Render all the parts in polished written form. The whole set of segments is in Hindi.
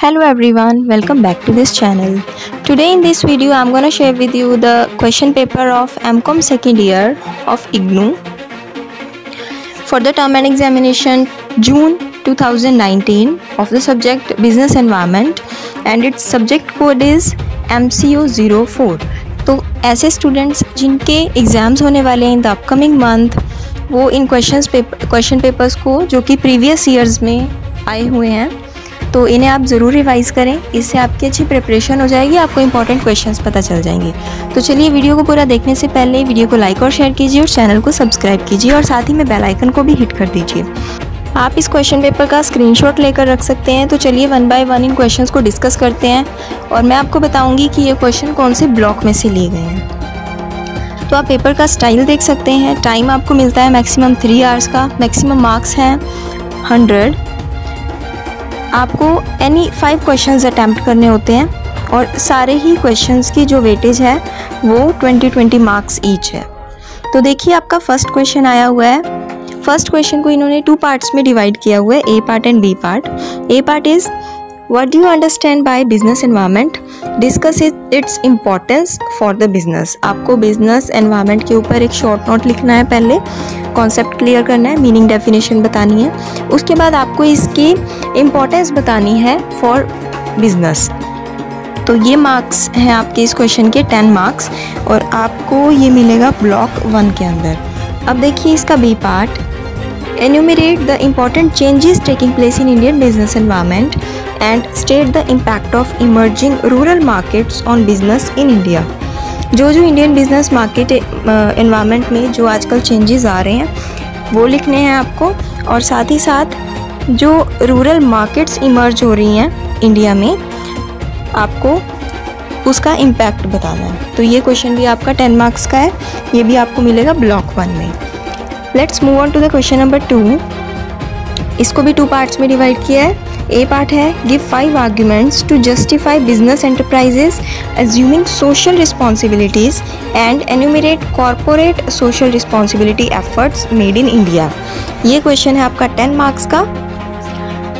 Hello everyone, welcome back to this channel. Today in this video I'm gonna share with you the question paper of MCOM second year of IGNOU for the term and examination June 2019 of the subject Business Environment and its subject code is MCO04. तो ऐसे स्टूडेंट्स जिनके एग्ज़ाम्स होने वाले हैं इन द अपकमिंग मंथ वो इन क्वेश्चन पेपर्स को जो कि प्रीवियस ईयर्स में आए हुए हैं तो इन्हें आप ज़रूर रिवाइज़ करें। इससे आपकी अच्छी प्रिपरेशन हो जाएगी, आपको इंपॉर्टेंट क्वेश्चंस पता चल जाएंगे। तो चलिए वीडियो को पूरा देखने से पहले वीडियो को लाइक और शेयर कीजिए और चैनल को सब्सक्राइब कीजिए और साथ ही में बेल आइकन को भी हिट कर दीजिए। आप इस क्वेश्चन पेपर का स्क्रीनशॉट लेकर रख सकते हैं। तो चलिए one by one in questions को डिस्कस करते हैं और मैं आपको बताऊँगी कि ये क्वेश्चन कौन से ब्लॉक में से लिए गए हैं। तो आप पेपर का स्टाइल देख सकते हैं। टाइम आपको मिलता है मैक्सिमम 3 आवर्स का, मैक्सिमम मार्क्स हैं 100। आपको एनी 5 क्वेश्चंस अटैम्प्ट करने होते हैं और सारे ही क्वेश्चंस की जो वेटेज है वो 20 मार्क्स ईच है। तो देखिए आपका फर्स्ट क्वेश्चन आया हुआ है। फर्स्ट क्वेश्चन को इन्होंने 2 पार्ट्स में डिवाइड किया हुआ है, A part and B part. A part is what do you understand by business environment, discuss its importance for the business. आपको बिजनेस एनवायरनमेंट के ऊपर एक शॉर्ट नोट लिखना है, पहले कॉन्सेप्ट क्लियर करना है, मीनिंग डेफिनेशन बतानी है, उसके बाद आपको इसकी इम्पोर्टेंस बतानी है फॉर बिजनेस। तो ये मार्क्स हैं आपके इस क्वेश्चन के 10 मार्क्स और आपको ये मिलेगा ब्लॉक 1 के अंदर। अब देखिए इसका B part, enumerate the important changes taking place in Indian business environment and state the impact of emerging rural markets on business in India. जो इंडियन बिजनेस मार्केट एनवायरनमेंट में जो आजकल चेंजेस आ रहे हैं वो लिखने हैं आपको और साथ ही साथ जो रूरल मार्केट्स इमर्ज हो रही हैं इंडिया में आपको उसका इम्पैक्ट बताना है। तो ये क्वेश्चन भी आपका 10 मार्क्स का है, ये भी आपको मिलेगा ब्लॉक 1 में। Let's move on to the question number 2। इसको भी 2 पार्ट्स में डिवाइड किया है। ए पार्ट है give 5 arguments to justify business enterprises assuming social responsibilities and enumerate corporate social responsibility efforts made in India. ये क्वेश्चन है आपका 10 मार्क्स का।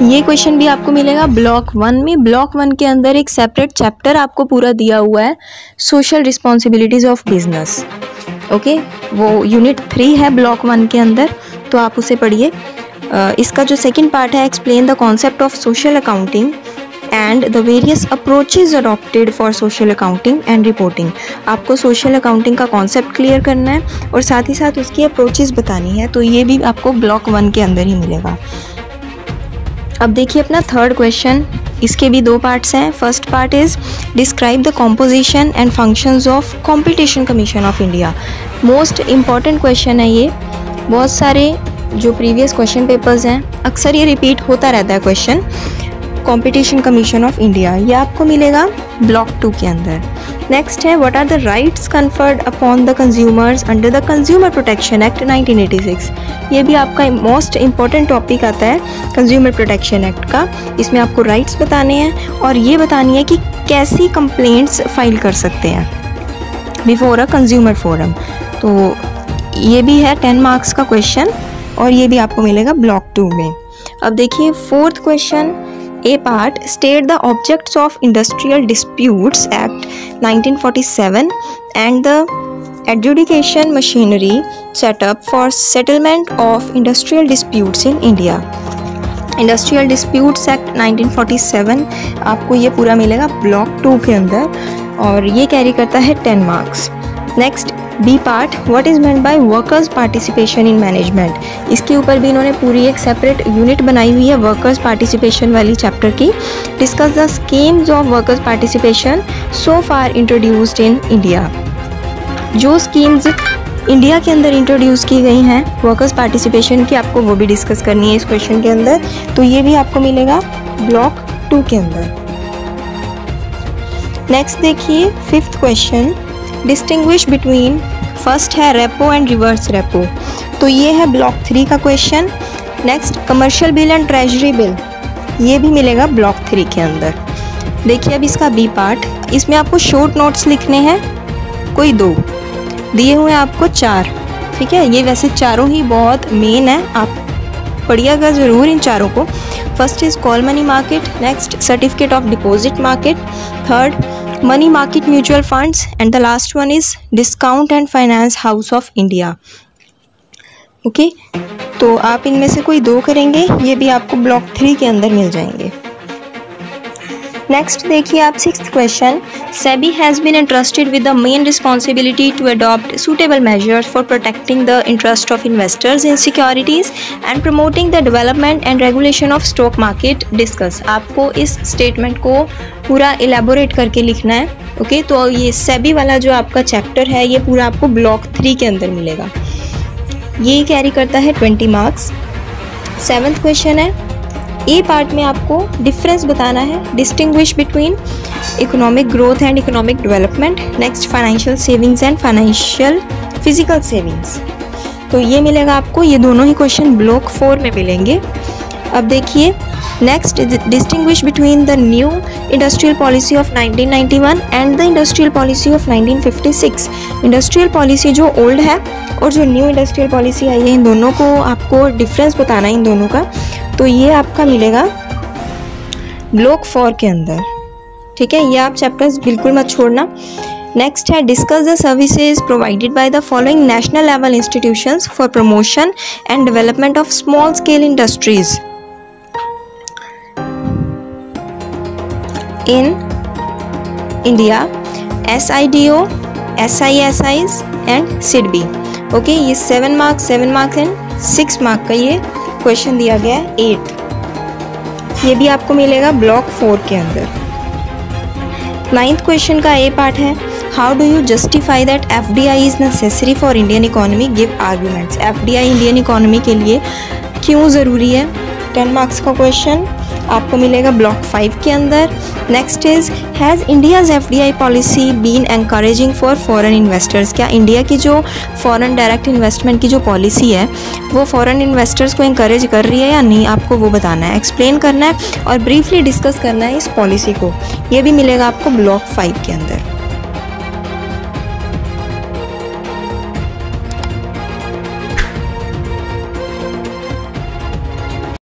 ये क्वेश्चन भी आपको मिलेगा ब्लॉक 1 में। ब्लॉक 1 के अंदर एक सेपरेट चैप्टर आपको पूरा दिया हुआ है social responsibilities of business. Okay, वो यूनिट 3 है ब्लॉक 1 के अंदर, तो आप उसे पढ़िए। इसका जो सेकंड पार्ट है explain the concept of social accounting and the various approaches adopted for social accounting and reporting. आपको सोशल अकाउंटिंग का कॉन्सेप्ट क्लियर करना है और साथ ही साथ उसकी अप्रोचेज बतानी है, तो ये भी आपको ब्लॉक 1 के अंदर ही मिलेगा। अब देखिए अपना थर्ड क्वेश्चन, इसके भी 2 पार्ट्स हैं। First part is describe the composition and functions of competition commission of India. Most important question है ये। बहुत सारे जो प्रीवियस क्वेश्चन पेपर्स हैं अक्सर ये रिपीट होता रहता है question. Competition commission of India ये आपको मिलेगा ब्लॉक 2 के अंदर। नेक्स्ट है what are the rights conferred upon the consumers under the consumer protection act 1986। ये भी आपका मोस्ट इम्पॉर्टेंट टॉपिक आता है कंज्यूमर प्रोटेक्शन एक्ट का। इसमें आपको राइट्स बताने हैं और ये बतानी है कि कैसी कंप्लेंट्स फाइल कर सकते हैं बिफोर अ कंज्यूमर फोरम। तो ये भी है 10 मार्क्स का क्वेश्चन और ये भी आपको मिलेगा ब्लॉक 2 में। अब देखिए fourth question, A part state the objects of industrial disputes act 1947 and the adjudication machinery setup for settlement of industrial disputes in India. Industrial disputes act 1947 आपको ये पूरा मिलेगा ब्लॉक 2 के अंदर और ये कैरी करता है 10 marks. Next B part what is meant by workers participation in management. इसके ऊपर भी इन्होंने पूरी एक सेपरेट यूनिट बनाई हुई है वर्कर्स पार्टिसिपेशन वाली चैप्टर की। Discuss the schemes of workers participation so far introduced in India. जो स्कीम्स इंडिया के अंदर इंट्रोड्यूस की गई हैं वर्कर्स पार्टिसिपेशन की, आपको वो भी डिस्कस करनी है इस क्वेश्चन के अंदर। तो ये भी आपको मिलेगा ब्लॉक 2 के अंदर। नेक्स्ट देखिए 5th question, distinguish between, first है रेपो एंड रिवर्स रेपो, तो ये है ब्लॉक 3 का question. Next commercial bill and treasury bill, ये भी मिलेगा ब्लॉक 3 के अंदर। देखिए अब इसका बी पार्ट, इसमें आपको शॉर्ट नोट्स लिखने हैं, कोई 2 दिए हुए हैं आपको 4, ठीक है। ये वैसे चारों ही बहुत मेन है, आप पढ़िएगा ज़रूर इन चारों को। First is call money market, next certificate of deposit market, third money market mutual funds and the last one is discount and finance house of India. Okay, तो आप इनमें से कोई दो करेंगे, ये भी आपको ब्लॉक 3 के अंदर मिल जाएंगे। नेक्स्ट देखिए आप 6th question, SEBI has been entrusted with the main responsibility to adopt suitable measures for protecting the interest of investors in securities and promoting the development and regulation of stock market. Discuss. आपको इस स्टेटमेंट को पूरा इलेबोरेट करके लिखना है। ओके, तो ये सेबी वाला जो आपका चैप्टर है ये पूरा आपको ब्लॉक 3 के अंदर मिलेगा। ये कैरी करता है 20 मार्क्स। 7th क्वेश्चन है, ए पार्ट में आपको डिफरेंस बताना है, distinguish between economic growth and economic development, next financial savings and financial physical savings. तो ये मिलेगा आपको, ये दोनों ही क्वेश्चन ब्लॉक 4 में मिलेंगे। अब देखिए next, distinguish between the new industrial policy of 1991 and the industrial policy of 1956। Industrial policy जो ओल्ड है और जो न्यू इंडस्ट्रियल पॉलिसी आई है, इन दोनों को आपको डिफरेंस बताना है इन दोनों का। तो ये आपका मिलेगा ब्लॉक 4 के अंदर। ठीक है, ये आप चैप्टर्स बिल्कुल मत छोड़ना। नेक्स्ट है, discuss the services provided by the following national level institutions for promotion and development of small scale industries in India, SIDO, SISIs and SIDBI। Okay, ये 7 मार्क्स एंड 6 मार्क का ये क्वेश्चन दिया गया है 8। ये भी आपको मिलेगा ब्लॉक 4 के अंदर। 9th क्वेश्चन का ए पार्ट है, how do you justify that FDI is necessary for Indian economy, give arguments. FDI Indian economy के लिए क्यों ज़रूरी है। 10 मार्क्स का क्वेश्चन आपको मिलेगा ब्लॉक 5 के अंदर। Next is, has India's FDI policy been encouraging for foreign investors. क्या इंडिया की जो फॉरेन डायरेक्ट इन्वेस्टमेंट की जो पॉलिसी है वो फॉरेन इन्वेस्टर्स को एनकरेज कर रही है या नहीं, आपको वो बताना है, एक्सप्लेन करना है और ब्रीफली डिस्कस करना है इस पॉलिसी को। ये भी मिलेगा आपको ब्लॉक 5 के अंदर।